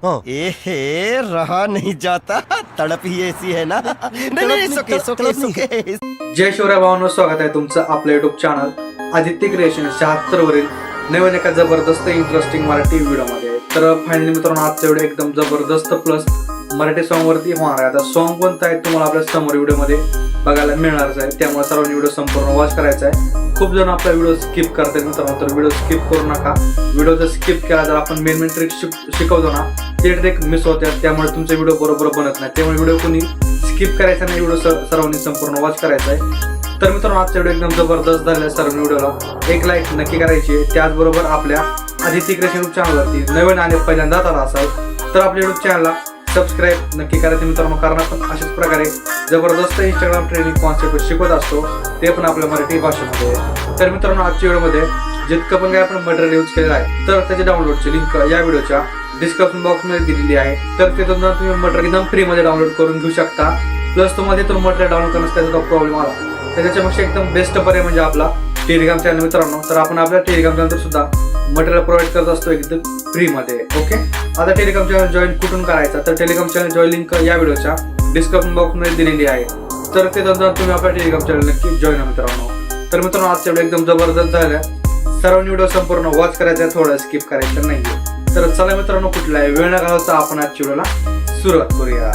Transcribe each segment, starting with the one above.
ए रहा नहीं जाता, तड़प ही ऐसी है ना. नहीं सुके सुके सुके. जय शिवराय भावांनो, स्वागत आहे तुमचं आपल्या युट्यूब चॅनल आदित्य क्रिएशन 76 वरील नवीन एका जबरदस्त इंटरेस्टिंग मराठी व्हिडिओमध्ये. तर फायनली मित्रांनो, आजचा व्हिडिओ एकदम जबरदस्त प्लस मराठी सॉन्ग वरती होणार आहे. आता सॉन्ग कोणतं आहे तुम्हाला आपल्या समोर व्हिडिओमध्ये बघायला मिळणारच आहे, त्यामुळे सर्वांनी व्हिडिओ संपूर्ण वॉच करायचा आहे. खूप जण आपला व्हिडिओ स्किप करतात मित्रांनो, तर व्हिडिओ स्किप करू नका. व्हिडिओ जर स्किप केला तर आपण मेन ट्रिक शिकवतो ना, ते ट्रिक मिस होतात, त्यामुळे तुमचा व्हिडिओ बरोबर बनत नाही. त्यामुळे व्हिडिओ कोणी स्किप करायचा नाही, व्हिडिओ सर्वांनी संपूर्ण वॉच करायचा आहे. तर मित्रांनो, आजचा व्हिडिओ एकदम जबरदस्त झाला. सर्व व्हिडिओला एक लाईक नक्की करायची. त्याचबरोबर आपल्या आदित्य क्रिएशन युट्यूब चॅनलवरती नवीन आणि पहिल्यांदा आला असाल तर आपल्या युट्यूब चॅनलला सबस्क्राईब नक्की करायचं मित्रांनो, कारण आपण अशाच प्रकारे जबरदस्त इंस्टाग्राम ट्रेनिंग कॉन्सेप्ट शिकवत असतो, ते पण आपल्या मराठी भाषेमध्ये. तर मित्रांनो, आजच्या व्हिडिओमध्ये जितकं पण काय आपण मटेरियल यूज केलेलं आहे, तर त्याच्या डाउनलोडची लिंक या व्हिडिओच्या डिस्क्रिप्शन बॉक्समध्ये दिलेली आहे. तर तिथून तुम्ही मटेरियल एकदम फ्रीमध्ये डाउनलोड करून घेऊ शकता. प्लस तुम्हाला तिथून मटेरियल डाउनलोड करण्याचा त्याचा प्रॉब्लेम आला तर त्याच्यापेक्षा एकदम बेस्ट पर्याय म्हणजे आपला टेलिग्राम चॅनल मित्रांनो. तर आपण आपल्या टेलिग्राम चॅनल सुद्धा मटेरियल प्रोव्हाइड करत असतो एकदम फ्रीमध्ये. ओके, आता टेलिग्राम चॅनल जॉईन कुठून करायचा, तर टेलिग्राम चॅनल जॉईन लिंक या व्हिडिओच्या डिस्क्रिप्शन बॉक्समध्ये दिलेली आहे. तर ते तुम्ही आपल्या टेलिग्राम चॅनल नक्की जॉईन आहे मित्रांनो. तर मित्रांनो, आजचा व्हिडिओ एकदम जबरदस्त झाला. सर्वांनी व्हिडिओ संपूर्ण वॉच करायचा, थोडं स्किप करायचं नाही. तर चला मित्रांनो, कुठलाही वेळ न घालवता आपण आजच्या व्हिडिओला सुरुवात करूया.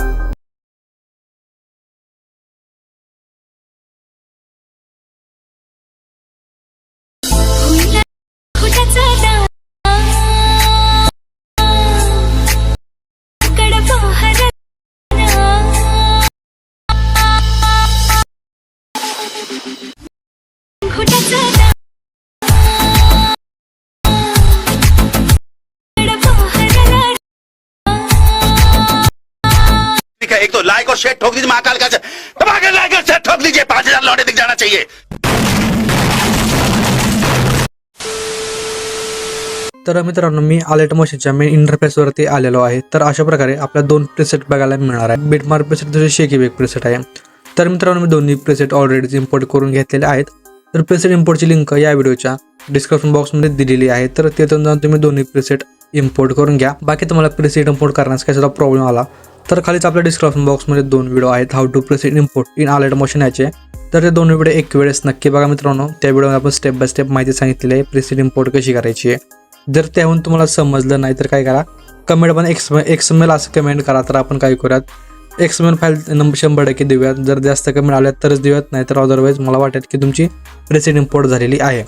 एक तो लाइक और शेयर ठोक दीजिए, महाकाल का दबाकर लाइक और शेयर ठोक दीजिए, 5000 लौटे दिख जाना चाहिए. तर मित्रांनो, मी अलर्ट मशीनच्या मेन इंटरफेस वरती आलेलो आहे. तर अशा प्रकारे आपल्या दोन प्रीसेट बघायला मिळणार आहे. बिटमार्क प्रीसेट तसे शेकी बेक प्रीसेट आहे. तर मित्रांनो, मी दोन्ही प्रीसेट ऑलरेडी इम्पोर्ट करून घेतलेले आहेत. तर प्रीसेट इम्पोर्टची लिंक या व्हिडिओच्या डिस्क्रिप्शन बॉक्समध्ये दिलेली आहे. तर तिथून जाऊन तुम्ही दोन्ही प्रीसेट इम्पोर्ट करून घ्या. बाकी तुम्हाला प्रीसेट इम्पोर्ट करण्यास काही सुद्धा प्रॉब्लेम आला तर खालीच आपल्या डिस्क्रिप्शन बॉक्समध्ये दोन व्हिडिओ आहेत, how to preset import in alert machine याचे. तर ते दोन व्हिडिओ एक वेळेस नक्की बघा मित्रांनो. त्या व्हिडिओमध्ये आपण स्टेप बाय स्टेप माहिती सांगितलेली आहे प्रीसेट इम्पोर्ट कशी करायची आहे. जर त्याहून तुम्हाला समजलं नाही तर काय करा, कमेंट पण XML असं कमेंट करा. तर आपण काय करूयात, XML फाईल 100% देऊयात. जर जास्त कमेंट आल्यात तरच देऊयात, नाही तर अदरवाईज मला वाटत की तुमची प्रीसेट इम्पोर्ट झालेली आहे.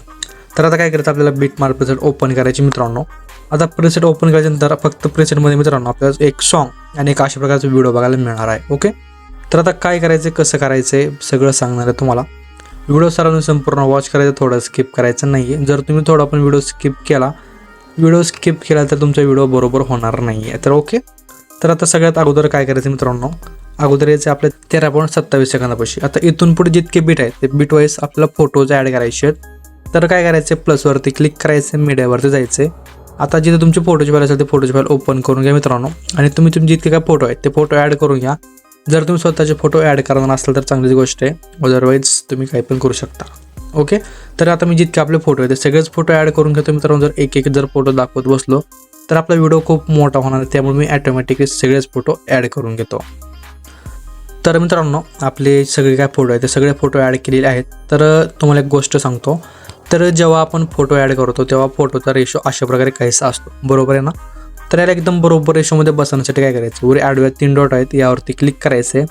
तर आता काय करायचं, आपल्याला बिटमार्क प्रीसेट ओपन करायची मित्रांनो. आता प्रीसेट ओपन करायच्यानंतर फक्त प्रीसेटमध्ये मित्रांनो आपल्याला एक सॉन्ग आणि एक अशा प्रकारचा व्हिडिओ बघायला मिळणार आहे. ओके, तर आता काय करायचं, कसं करायचं आहे सगळं सांगणार आहे तुम्हाला. व्हिडिओ सर्वांनी संपूर्ण वॉच करायचं, थोडं स्किप करायचं नाही आहे. जर तुम्ही थोडा पण व्हिडिओ स्किप केला तर तुमचा व्हिडिओ बरोबर होणार नाही आहे. तर ओके, तर आता सगळ्यात अगोदर काय करायचं मित्रांनो, अगोदर यायचं आपल्या 13.27 सेकंदापाशी. आता इथून पुढे जितके बीट आहेत ते बीट वाईज आपल्याला फोटोज ॲड करायचे आहेत. तर काय करायचं, प्लसवरती क्लिक करायचं, मीडियावरती जायचं. आता जिथे तुमची फोटोची फाईल असेल ते फोटोची फाईल ओपन करून घ्या मित्रांनो. आणि तुम्ही जितके काय फोटो आहेत ते फोटो ॲड करून घ्या. जर तुम्ही स्वतःचे फोटो ॲड करणार असाल तर चांगलीच गोष्ट आहे, अदरवाईज तुम्ही काही पण करू शकता. ओके, तर आता मी जितके आपले फोटो आहेत ते सगळेच फोटो ॲड करून घेतो मित्रांनो. जर एक जर फोटो दाखवत बसलो तर आपला व्हिडिओ खूप मोठा होणार आहे, त्यामुळे मी ॲटोमॅटिकली सगळेच फोटो ॲड करून घेतो. तर मित्रांनो, आपले सगळे काय फोटो आहेत ते सगळे फोटो ॲड केलेले आहेत. तर तुम्हाला एक गोष्ट सांगतो, तर जेव्हा आपण फोटो ॲड करतो तेव्हा फोटोचा रेशो अशा प्रकारे काहीसा असतो, बरोबर आहे ना. तर याला एकदम बरोबर रेशोमध्ये बसवण्यासाठी काय करायचं, वर ॲडव्या 3 डॉट आहेत यावरती क्लिक करायचं.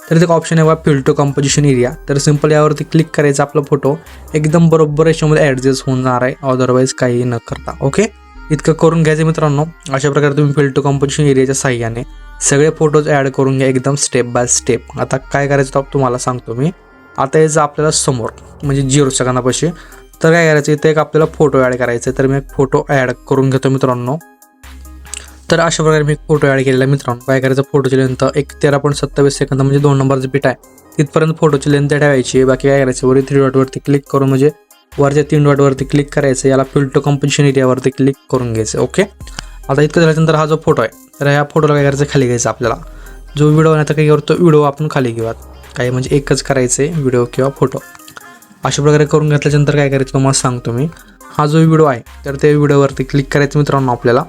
तर ते ऑप्शन आहे बा फिल्टर कंपोजिशन एरिया. तर सिंपल यावरती क्लिक करायचं, आपला फोटो एकदम बरोबर रेशोमध्ये ॲडजस्ट होऊन जाणार आहे, अदरवाईज काही न करता. ओके, इतकं करून घ्यायचं मित्रांनो. अशा प्रकारे तुम्ही फिल्टर कंपोजिशन एरियाच्या साह्याने सगळे फोटोज ॲड करून घ्या एकदम स्टेप बाय स्टेप. आता काय करायचं तुम्हाला सांगतो मी. आता याचं आपल्याला समोर म्हणजे 0 सेकंदापाशी तर काय करायचं, इथे एक आपल्याला फोटो ॲड करायचा आहे. तर मी एक फोटो ॲड करून घेतो मित्रांनो. तर अशा प्रकारे मी फोटो ॲड केलेला आहे मित्रांनो. काय करायचं, फोटोची लेंथ एक 13.27 सेकंद म्हणजे 2 नंबरचं बीट आहे तिथपर्यंत फोटोची लेंथ ठेवायची. बाकी काय करायचं, वर 3 डॉटवरती क्लिक करून म्हणजे वरच्या 3 डॉटवरती क्लिक करायचं, याला फिल्टर कंपोजिशन एरियावरती क्लिक करून घ्यायचं. ओके, आता इतकं झाल्यानंतर हा जो फोटो आहे तर ह्या फोटोला काय करायचं, खाली घ्यायचं. आपल्याला जो व्हिडिओ आहे तर काय करतो, व्हिडिओ आपण खाली घेऊयात. काही म्हणजे एकच करायचं आहे, व्हिडिओ किंवा फोटो. अशा प्रकारे करून घेतल्यानंतर काय करायचं तुम्हाला सांगतो मी. हा जो व्हिडिओ आहे तर त्या व्हिडिओवरती क्लिक करायचं मित्रांनो. आपल्याला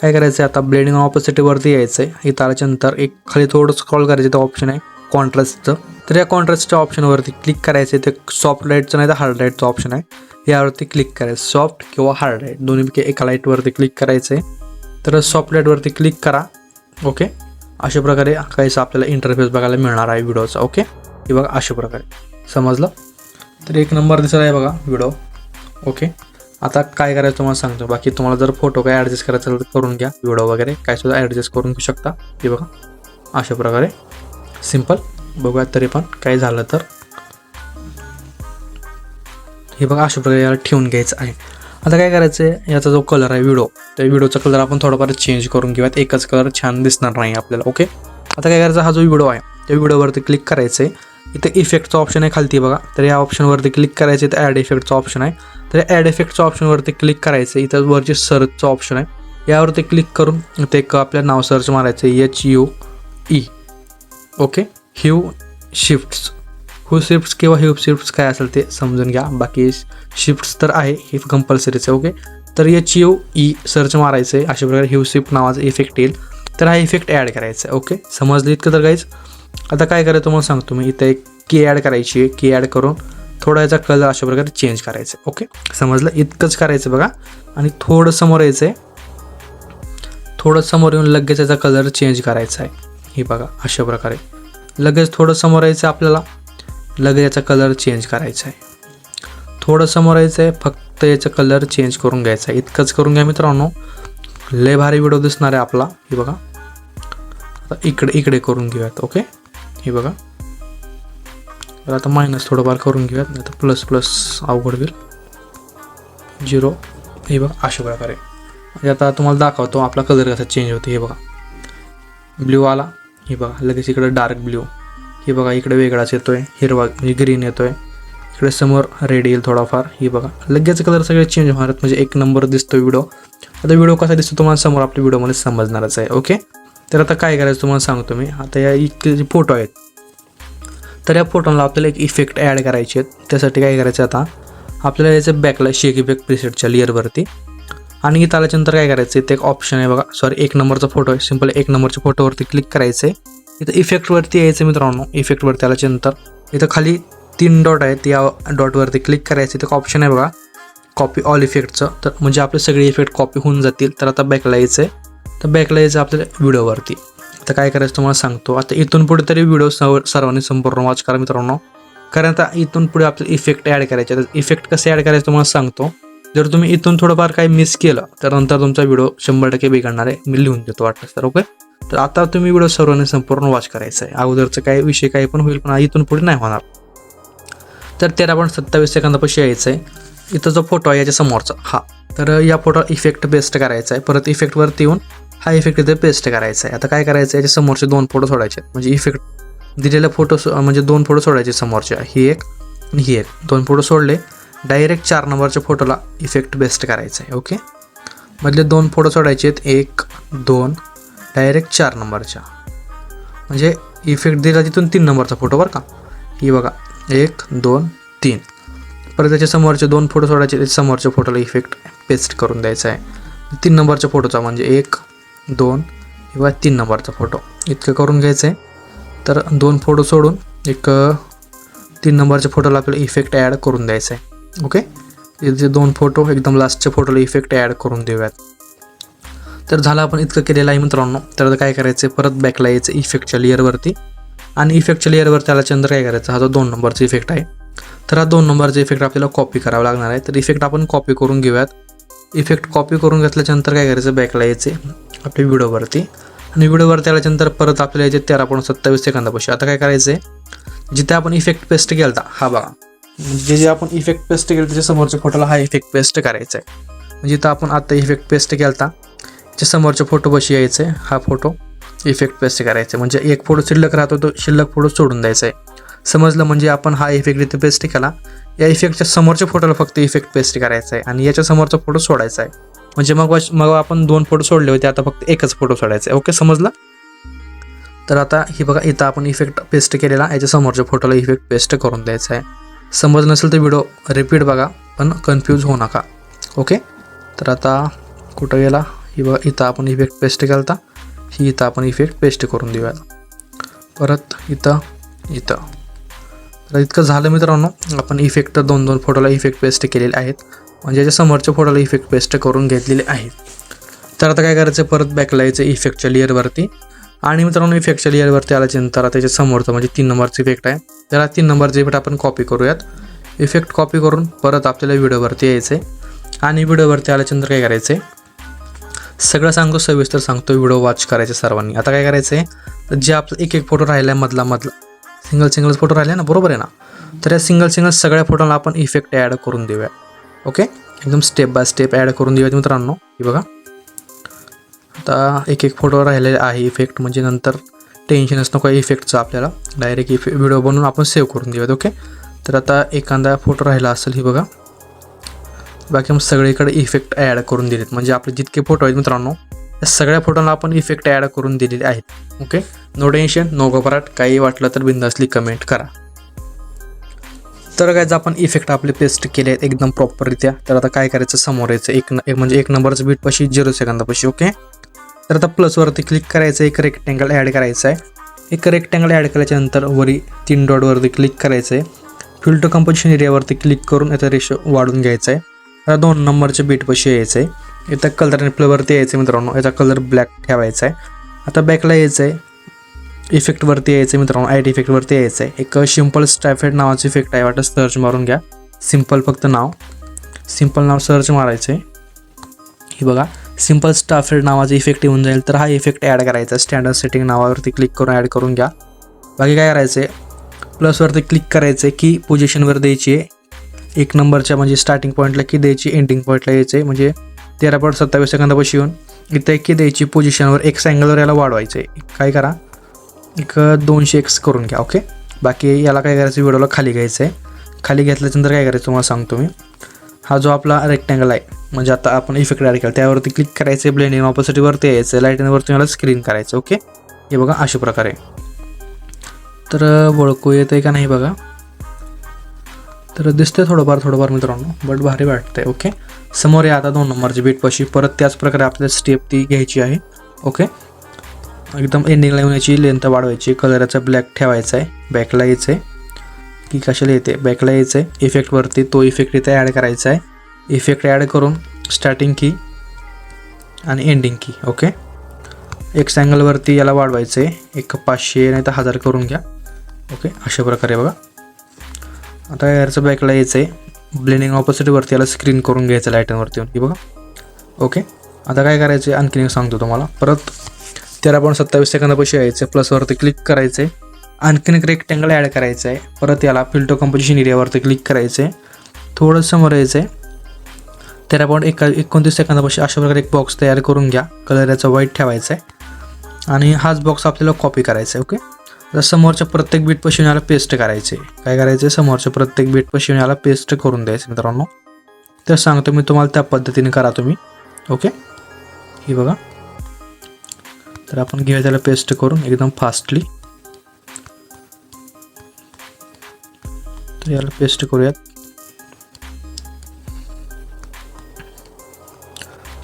काय करायचं आहे, आता ब्लेंडिंग ऑपोसिटीवरती यायचं आहे. इथं आल्याच्यानंतर एक खाली थोडं स्क्रॉल करायचं, ते ऑप्शन आहे कॉन्ट्रास्टचं. तर या कॉन्ट्रास्टच्या ऑप्शनवरती क्लिक करायचं आहे. ते सॉफ्ट लाईटचं नाही तर हार्ड लाईटचं ऑप्शन आहे, यावरती क्लिक करायचं. सॉफ्ट किंवा हार्ड लाईट दोन्हीपैकी एका लाईटवरती क्लिक करायचं आहे. तर सॉफ्ट लाईटवरती क्लिक करा. ओके, अशा प्रकारे काहीच आपल्याला इंटरफेस बघायला मिळणार आहे व्हिडिओचा. ओके, हे बघा अशा प्रकारे समजलं. तर एक नंबर दिसत आहे बघा व्हिडिओ. ओके, आता काय करायचं तुम्हाला सांगतो. बाकी तुम्हाला जर फोटो काय ॲडजस्ट करायचं असेल तर करून घ्या. व्हिडिओ वगैरे काय सुद्धा ॲडजस्ट करून घेऊ शकता. हे बघा अशा प्रकारे सिम्पल. बघूया तरी पण काय झालं तर. हे बघा अशा प्रकारे याला ठेवून घ्यायचं आहे. आता काय करायचं आहे, याचा जो कलर आहे व्हिडिओ, त्या व्हिडिओचा कलर आपण थोडाफार चेंज करून घेऊयात. एकच कलर छान दिसणार नाही आपल्याला. ओके, आता काय करायचं, हा जो व्हिडिओ आहे त्या व्हिडिओवरती क्लिक करायचं आहे. इथे इफेक्टचा ऑप्शन आहे खालती बघा. तर या ऑप्शनवरती क्लिक करायचं. इथं ॲड इफेक्टचा ऑप्शन आहे. तर ॲड इफेक्टच्या ऑप्शनवरती क्लिक करायचं. इथं वरची सर्चचं ऑप्शन आहे, यावरती क्लिक करून इथे एक आपलं नाव सर्च मारायचं HUE. ओके, ह्यू शिफ्ट्स, किंवा ह्यू शिफ्ट्स काय असेल ते समजून घ्या. बाकी शिफ्ट्स तर आहे, हे कंपल्सरीच आहे. ओके, तर HUE सर्च मारायचं आहे. अशा प्रकारे ह्यू शिफ्ट नावाचा इफेक्ट येईल. तर हा इफेक्ट ॲड करायचा आहे. ओके, समजलं इतकं तर काहीच. आता काय करायचं तुम्हाला सांगतो मी. इथं एक की ॲड करायची आहे. की ॲड करून थोडा याचा कलर अशा प्रकारे चेंज करायचं आहे. ओके, समजलं इतकंच करायचं बघा. आणि थोडं समोर यायचं आहे. थोडं समोर येऊन लगेच याचा कलर चेंज करायचा आहे. हे बघा अशा प्रकारे लगेच थोडं समोर यायचं आपल्याला, लगेच याचा कलर चेंज करायचा आहे. थोडं समोर यायचं आहे, फक्त याचा कलर चेंज करून घ्यायचा आहे. इतकंच करून घ्या मित्रांनो. लय भारी व्हिडिओ दिसणार आहे आपला. हे बघा आता इकडे करून घेऊयात. ओके, हे बघा. तर आता मायनस थोडंफार करून घेऊयात, नाही तर प्लस अवघड होईल. 0. हे बघा अशा प्रकारे. म्हणजे आता तुम्हाला दाखवतो आपला कलर कसा चेंज होतो. हे बघा ब्ल्यू आला. हे बघा लगेच इकडे डार्क ब्ल्यू. हे बघा इकडे वेगळाच येतोय, हिरवा म्हणजे ग्रीन येतोय. इकडे समोर रेड येईल थोडाफार. हे बघा लगेच कलर सगळे चेंज होणार, म्हणजे एक नंबर दिसतो व्हिडिओ. आता व्हिडिओ कसा दिसतो तुम्हाला समोर आपल्या व्हिडिओमध्ये समजणारच आहे. ओके, तर आता काय करायचं तुम्हाला सांगतो मी. आता या इतके जे फोटो आहेत, तर या फोटोला आपल्याला एक इफेक्ट ॲड करायचे आहेत. त्यासाठी काय करायचं, आता आपल्याला याचं बॅकला शेक इफेक्ट प्रिसेटच्या लेअरवरती. आणि इथं आल्याच्यानंतर काय करायचं, इथे एक ऑप्शन आहे बघा. सॉरी, एक नंबरचा फोटो आहे. सिम्पल एक नंबरच्या फोटोवरती क्लिक करायचं आहे. इथं इफेक्टवरती यायचं मित्रांनो. इफेक्टवरती आल्याच्यानंतर इथं खाली 3 डॉट आहेत. या डॉटवरती क्लिक करायचं. इथं ऑप्शन आहे बघा कॉपी ऑल इफेक्टचं. तर म्हणजे आपले सगळे इफेक्ट कॉपी होऊन जातील. तर आता बॅकला यायचं आहे. तर बॅकला यायचं आपल्या व्हिडिओवरती. आता काय करायचं तुम्हाला सांगतो. आता इथून पुढे तरी व्हिडिओ सर्वांनी संपूर्ण वॉच करा मित्रांनो, कारण आता इथून पुढे आपल्याला इफेक्ट ॲड करायचे. तर इफेक्ट कसे ॲड करायचं तुम्हाला सांगतो. जर तुम्ही इथून थोडंफार काही मिस केलं तर नंतर तुमचा व्हिडिओ 100% बिघडणार आहे. मी लिहून देतो वाटलं तर. ओके, तर आता तुम्ही व्हिडिओ सर्वांनी संपूर्ण वॉच करायचा आहे. अगोदरचं काही विषय काही पण होईल, पण इथून पुढे नाही होणार. तर 13.27 सेकंदापाशी यायचं आहे. इथं जो फोटो आहे याच्या समोरचा हा, तर या फोटोला इफेक्ट पेस्ट करायचा आहे. परत इफेक्टवरती येऊन हा इफेक्ट इथे पेस्ट करायचा आहे. आता काय करायचं, याच्या समोरचे 2 फोटो सोडायचे. म्हणजे इफेक्ट दिलेले फोटो म्हणजे 2 फोटो सोडायचे समोरचे. ही एक आणि ही एक. 2 फोटो सोडले, डायरेक्ट 4 नंबरच्या फोटोला इफेक्ट पेस्ट करायचं आहे. ओके, मधले 2 फोटो सोडायचे आहेत. 1, 2, डायरेक्ट 4 नंबरच्या. म्हणजे इफेक्ट दिला तिथून 3 नंबरचा फोटो बरं का. ही बघा 1, 2, 3. परत त्याच्या समोरचे 2 फोटो सोडायचे. त्याच्या समोरच्या फोटोला इफेक्ट पेस्ट करून द्यायचा आहे 3 नंबरच्या फोटोचा. म्हणजे 1, 2 किंवा 3 नंबरचा फोटो इतकं करून घ्यायचं आहे. तर 2 फोटो सोडून एक 3 नंबरच्या फोटोला आपल्याला इफेक्ट ॲड करून द्यायचं आहे. ओके, इथे 2 फोटो एकदम लास्टच्या फोटोला इफेक्ट ॲड करून देऊयात. तर झालं आपण इतकं केलेलं आहे मित्रांनो. तर आता काय करायचं, परत बॅकला यायचं इफेक्टच्या लेअरवरती. आणि इफेक्टच्या लेअरवरती आल्याच्यानंतर काय करायचं, हा जो 2 नंबरचा इफेक्ट आहे, तर हा 2 नंबरचा इफेक्ट आपल्याला कॉपी करावा लागणार आहे. तर इफेक्ट आपण कॉपी करून घेऊयात. इफेक्ट कॉपी करून घेतल्याच्यानंतर काय करायचं, बॅकला यायचे आपल्या व्हिडिओवरती. आणि व्हिडिओवरती आल्याच्यानंतर परत आपल्याला यायचे 13.27 सेकंदापाशी. आता काय करायचं आहे, जिथे आपण इफेक्ट पेस्ट केला हा बघा, जे आपण इफेक्ट पेस्ट केलं त्याच्या समोरच्या फोटोला हा इफेक्ट पेस्ट करायचा आहे. म्हणजे इथं आपण आता इफेक्ट पेस्ट केला त्याच्या समोरच्या फोटोपाशी यायचं आहे. हा फोटो इफेक्ट पेस्ट करायचा आहे. म्हणजे एक फोटो शिल्लक राहतो, तो शिल्लक फोटो सोडून द्यायचा आहे. समजलं, म्हणजे आपण हा इफेक्ट इथे पेस्ट केला. या इफेक्टच्या समोरच्या फोटोला फक्त इफेक्ट पेस्ट करायचा आहे आणि याच्या समोरचा फोटो सोडायचा आहे. म्हणजे मग आपण 2 फोटो सोडले होते, आता फक्त एकच फोटो सोडायचा आहे. ओके, समजलं. तर आता ही बघा, इथं आपण इफेक्ट पेस्ट केलेला, याच्या समोरच्या फोटोला इफेक्ट पेस्ट करून द्यायचा आहे. समजलं नसेल तर व्हिडिओ रिपीट बघा, पण कन्फ्यूज होऊ नका. ओके, तर आता कुठं गेला ही बघा इथं आपण इफेक्ट पेस्ट केला होता, ही इथं आपण इफेक्ट पेस्ट करून देऊया. परत इथं तर इतकं झालं मित्रांनो. आपण इफेक्ट दोन फोटोला इफेक्ट पेस्ट केलेले आहेत, म्हणजे याच्या समोरच्या फोटोला इफेक्ट पेस्ट करून घेतलेले आहेत. तर आता काय करायचं, परत बॅकला यायचं इफेक्टच्या लेअरवरती. आणि मित्रांनो इफेक्टच्या लेअरवरती आल्याच्यानंतर त्याच्या समोरचं म्हणजे 3 नंबरचं इफेक्ट आहे, त्याला 3 नंबरचं इफेक्ट आपण कॉपी करूयात. इफेक्ट कॉपी करून परत आपल्याला व्हिडिओवरती यायचं आहे. आणि व्हिडिओवरती आल्याच्यानंतर काय करायचं आहे, सगळं सांगतो, सविस्तर सांगतो, व्हिडिओ वॉच करायचे सर्वांनी. आता काय करायचं आहे, तर जे आपलं एक फोटो राहिला आहे मधला सिंगल फोटो राहिले ना, बरोबर आहे ना. तर या सिंगल सगळ्या फोटोला आपण इफेक्ट ॲड करून देऊया. ओके, एकदम स्टेप बाय स्टेप ॲड करून देऊयात मित्रांनो. हे बघा आता एक फोटो राहिलेला आहे इफेक्ट, म्हणजे नंतर टेन्शनच नको इफेक्टचं, आपल्याला डायरेक्ट व्हिडिओ बनवून आपण सेव्ह करून देऊयात. ओके, तर आता एखादा फोटो राहिला असेल, ही बघा, बाकी मग सगळीकडे इफेक्ट ॲड करून दिलेत. म्हणजे आपले जितके फोटो आहेत मित्रांनो, या सगळ्या फोटोला आपण इफेक्ट ॲड करून दिलेले आहेत. ओके, नो टेन्शन, नो घबराट, काही वाटलं तर बिंदासली कमेंट करा. तर काय आपण इफेक्ट आपले पेस्ट केले आहेत एकदम प्रॉपररित्या. तर आता काय करायचं, समोर यायचं म्हणजे 1 नंबरचं बीटपाशी 0 सेकंदापाशी. ओके, तर आता प्लसवरती क्लिक करायचं, एक रेक्टँगल ॲड करायचं आहे. एक रेक्टँगल ॲड केल्याच्यानंतर वरी 3 डॉटवरती क्लिक करायचं आहे. फिल टू कंपोजिशन एरियावरती क्लिक करून याचा रेशो वाढून घ्यायचा आहे. आता 2 नंबरच्या बीटपाशी यायचं आहे. इथं कलर आणि प्लवरती यायचं आहे मित्रांनो, याचा कलर ब्लॅक ठेवायचा आहे. आता बॅकला यायचं आहे, इफेक्टवरती यायचं आहे मित्रांनो, ॲड इफेक्टवरती यायचं आहे. एक सिम्पल स्टॅफेड नावाचं इफेक्ट आहे, वाटतं सर्च मारून घ्या. फक्त सिम्पल नाव सर्च मारायचं आहे. ही बघा, सिम्पल स्टॅफेड नावाचं इफेक्ट येऊन जाईल. तर हा इफेक्ट ॲड करायचा, स्टँडर्ड सेटिंग नावावरती क्लिक करून ॲड करून घ्या. बाकी काय करायचं आहे, प्लसवरती क्लिक करायचं आहे की पोझिशनवर द्यायची आहे. 1 नंबरच्या म्हणजे स्टार्टिंग पॉईंटला की द्यायची, एंडिंग पॉईंटला यायचं आहे. म्हणजे 13.27 सेकंदापाशी येऊन इथं की द्यायची पोझिशनवर एक्स अँगलवर याला वाढवायचं आहे. काय करा, एक 200x करून घ्या. ओके, बाकी याला काय करायचं, व्हिडिओला खाली घ्यायचं आहे. खाली घेतल्यानंतर काय करायचं तुम्हाला सांगतो मी. हा जो आपला रेक्टँगल आहे, म्हणजे आता आपण इफेक्ट ॲड केला, त्यावरती क्लिक करायचं आहे. ब्लेंडिंग ऑपोसिटीवरती यायचं, लाईटिंगवरती मला स्क्रीन करायचं. ओके, हे बघा अशा प्रकारे. तर ओळखू येतं आहे का नाही बघा, तर दिसतंय थोडंफार मित्रांनो, बट भारी वाटतंय. ओके, समोर या आता 2 नंबरची बीटपाशी परत त्याच प्रकारे आपल्याला स्टेप ती घ्यायची आहे. ओके, एकदम एंडिंगला येऊन याची लेंथ वाढवायची, कलराचा ब्लॅक ठेवायचा आहे. बॅकला यायचं आहे की कशाला येते, बॅकला यायचं आहे. इफेक्टवरती तो इफेक्ट इथे ॲड करायचा आहे. इफेक्ट ॲड करून स्टार्टिंग की आणि एंडिंग की. ओके, एक्स अँगलवरती याला वाढवायचं आहे, एक 500 नाही तर 1000 करून घ्या. ओके, अशा प्रकारे बघा. आता याचं बॅकला यायचं आहे, ब्लेंडिंग ऑपोसिटवरती याला स्क्रीन करून घ्यायचं लाईटनवरती येऊन. ही बघा. ओके, आता काय करायचं आहे आणखीन एक सांगतो तुम्हाला. परत 13.27 सेकंदापाशी यायचं, प्लसवरती क्लिक करायचं आहे. आणखीन एक रेक्टँगल ॲड करायचं आहे. परत याला फिल टू कंपोजिशन एरियावरती क्लिक करायचं आहे. थोडं समोर यायचं आहे, 13.29 सेकंदापाशी अशा प्रकारे एक बॉक्स तयार करून घ्या. कलर याचा व्हाईट ठेवायचा आहे आणि हाच बॉक्स आपल्याला कॉपी करायचा आहे. ओके, आता समोरच्या प्रत्येक बीटपाशी याला पेस्ट करायचे. काय करायचं आहे, समोरच्या प्रत्येक बीटपाशी याला पेस्ट करून द्यायचं मित्रांनो. तर सांगतो मी तुम्हाला, त्या पद्धतीने करा तुम्ही. ओके, ही बघा. तर आपण घेऊया त्याला पेस्ट करून एकदम फास्टली. तर याला पेस्ट करूयात.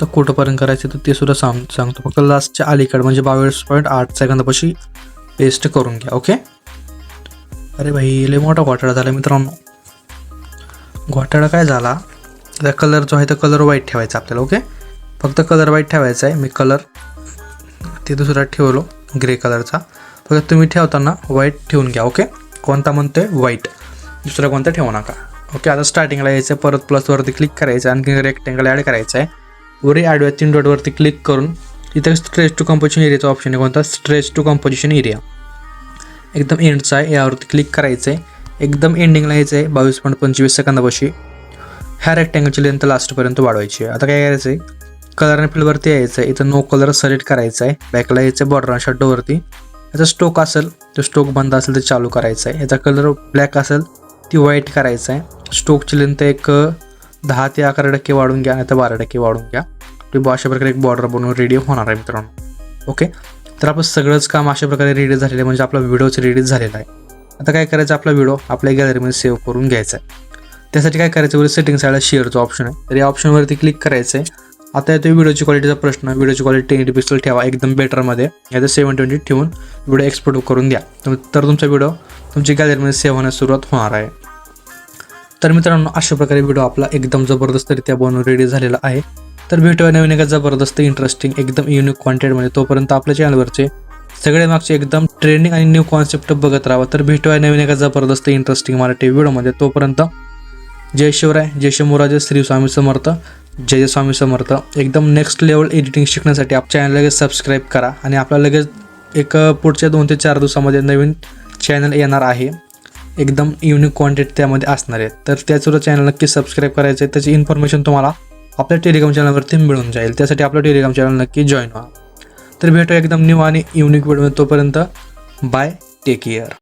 तर कुठंपर्यंत करायचं तर ते सुद्धा सांगतो. फक्त लास्टच्या अलीकडे म्हणजे 22.8 सेकंदापाशी पेस्ट करून घ्या. ओके, अरे भाई लय मोठा घोटाळा झाला मित्रांनो. घोटाळा काय झाला, त्या कलर जो आहे तो कलर व्हाईट ठेवायचा आपल्याला. ओके, फक्त कलर व्हाईट ठेवायचा आहे. मी कलर ते दुसरा ठेवलो ग्रे कलरचा, फक्त तुम्ही ठेवताना व्हाईट ठेवून घ्या. ओके, कोणता म्हणतोय व्हाईट, दुसरा कोणता ठेवू नका. ओके, आता स्टार्टिंगला यायचं, परत प्लसवरती क्लिक करायचं, आणखी रेक्टँगल ॲड करायचं आहे. वरी आडव्या 3 डॉटवरती क्लिक करून इथं स्ट्रेच टू कंपोजिशन एरियाचा ऑप्शन आहे. कोणता, स्ट्रेच टू कंपोजिशन एरिया एकदम एंडचा आहे, यावरती क्लिक करायचं आहे. एकदम एंडिंगला यायचं आहे 22.25 सेकंदापाशी. ह्या रेक्टँगलची लेंथ लास्टपर्यंत वाढवायची आहे. आता काय करायचं आहे, कलर आणि फिलवरती यायचं आहे. इथं नो कलर सिलेक्ट करायचा आहे. बॅकला यायचं आहे, बॉर्डर शॅडोवरती याचा स्टोक असेल तो स्टोक बंद असेल तर चालू करायचा आहे. याचा कलर ब्लॅक असेल ती व्हाईट करायचा आहे. स्टोकची लेंथ एक 10 ते 11% वाढून घ्या, नाही तर 12% वाढून घ्या. ते अशा प्रकारे एक बॉर्डर बनवून रेडी होणार आहे मित्रांनो. ओके, तर आपलं सगळंच काम अशा प्रकारे रेडी झालेलं आहे, म्हणजे आपला व्हिडिओच रेडी झालेला आहे. आता काय करायचं, आपला व्हिडिओ आपल्या गॅलरीमध्ये सेव्ह करून घ्यायचा आहे. त्यासाठी काय करायचं, वर सेटिंग साईडला शेअरचा ऑप्शन आहे. तर या ऑप्शनवरती क्लिक करायचं आहे. आता येतो व्हिडिओची क्वालिटीचा प्रश्न. व्हिडिओची क्वालिटी 1080 पिक्सल ठेवा एकदम बेटरमध्ये. याचं 720 ठेवून व्हिडिओ एक्सपोर्ट करून द्या, तर तुमचा व्हिडिओ तुमची गॅलरीमध्ये सेव्ह होण्यास सुरुवात होणार आहे. तर मित्रांनो, अशा प्रकारे व्हिडिओ आपला एकदम जबरदस्तरित्या बनवून रेडी झालेला आहे. तर भेटूया नवीन एका जबरदस्त इंटरेस्टिंग एकदम युनिक कॉन्टेंटमध्ये. तोपर्यंत आपल्या चॅनलवरचे सगळे मागचे एकदम ट्रेंडिंग आणि न्यू कॉन्सेप्ट बघत राहा. तर भेटूया नवीन एका जबरदस्त इंटरेस्टिंग मराठी व्हिडिओमध्ये. तोपर्यंत जय शिवराय, जय शंभूराजे, श्री स्वामी समर्थ, जय स्वामी समर्थ. एकदम नेक्स्ट लेवल एडिटिंग शिकण्यासाठी आप चॅनल लगेच सबस्क्राईब करा. आणि आपल्याला लगेच एक पुढच्या 2 ते 4 दिवसामध्ये नवीन चॅनल येणार आहे. एकदम युनिक कॉन्टेंट त्यामध्ये असणार आहे. तर त्याचुद्धा चॅनल नक्की सबस्क्राईब करायचं आहे. त्याची इन्फॉर्मेशन तुम्हाला आपल्या टेलिग्राम चॅनलवरती मिळून जाईल. त्यासाठी आपलं टेलिग्राम चॅनल नक्की जॉईन व्हा. तर भेटूया एकदम न्यू आणि युनिक व्हिडिओ. तोपर्यंत बाय, टेक केअर.